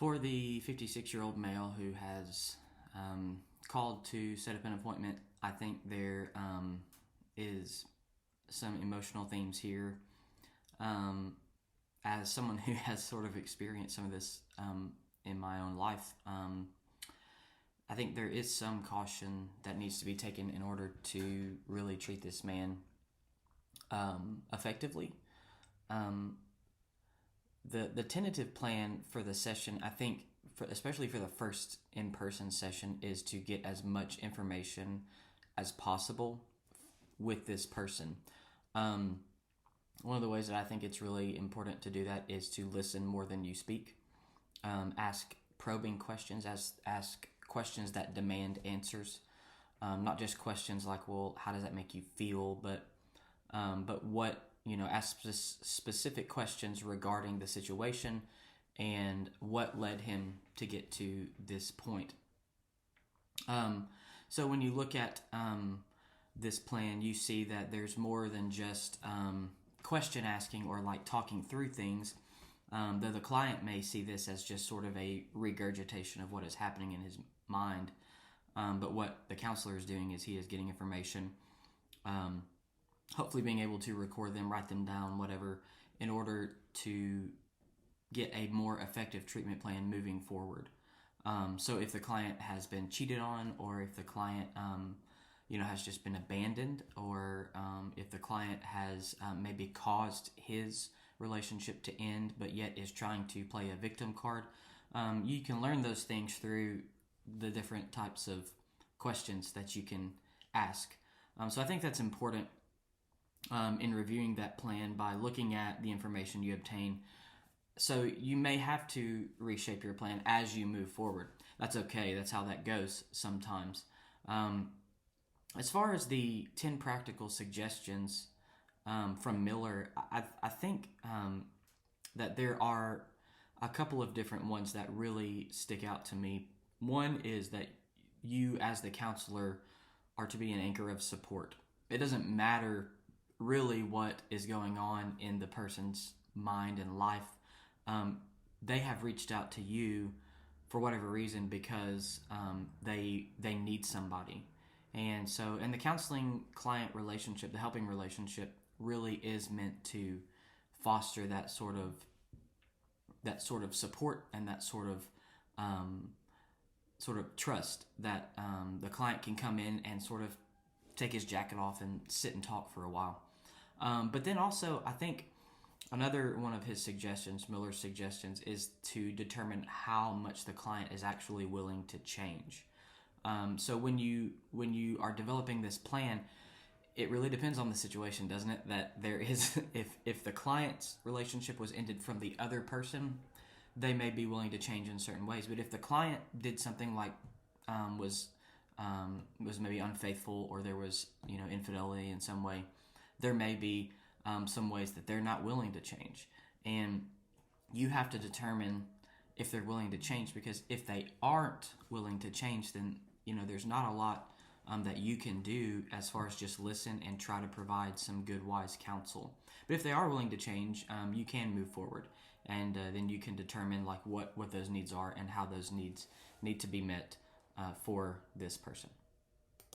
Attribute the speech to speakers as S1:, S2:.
S1: For the 56-year-old male who has called to set up an appointment, I think there is some emotional themes here. As someone who has sort of experienced some of this in my own life, I think there is some caution that needs to be taken in order to really treat this man effectively. The tentative plan for the session, I think, especially for the first in-person session, is to get as much information as possible with this person. One of the ways that I think it's really important to do that is to listen more than you speak. Ask probing questions, ask questions that demand answers, not just questions like, well, how does that make you feel, but what, ask specific questions regarding the situation and what led him to get to this point. So when you look at this plan, you see that there's more than just question asking or like talking through things, though the client may see this as just sort of a regurgitation of what is happening in his mind. But what the counselor is doing is he is getting information, hopefully being able to record them, write them down, whatever, in order to get a more effective treatment plan moving forward. So if the client has been cheated on, or if the client has just been abandoned, or if the client has maybe caused his relationship to end but yet is trying to play a victim card, you can learn those things through the different types of questions that you can ask. So I think that's important in reviewing that plan by looking at the information you obtain. So you may have to reshape your plan as you move forward. That's okay. That's how that goes sometimes. As far as the 10 practical suggestions from Miller, I think that there are a couple of different ones that really stick out to me. One is that you, as the counselor, are to be an anchor of support. It doesn't matter really what is going on in the person's mind and life. They have reached out to you for whatever reason because they need somebody. And so, the counseling client relationship, the helping relationship, really is meant to foster that sort of support and that sort of trust that the client can come in and sort of take his jacket off and sit and talk for a while. But then also, I think another one of his suggestions, Miller's suggestions, is to determine how much the client is actually willing to change. So when you are developing this plan, it really depends on the situation, doesn't it? That there is, if the client's relationship was ended from the other person, they may be willing to change in certain ways. But if the client did something like was maybe unfaithful, or there was infidelity in some way, there may be some ways that they're not willing to change, and you have to determine if they're willing to change, because if they aren't willing to change, then there's not a lot that you can do as far as just listen and try to provide some good, wise counsel. But if they are willing to change, you can move forward, and then you can determine like what those needs are and how those needs need to be met for this person.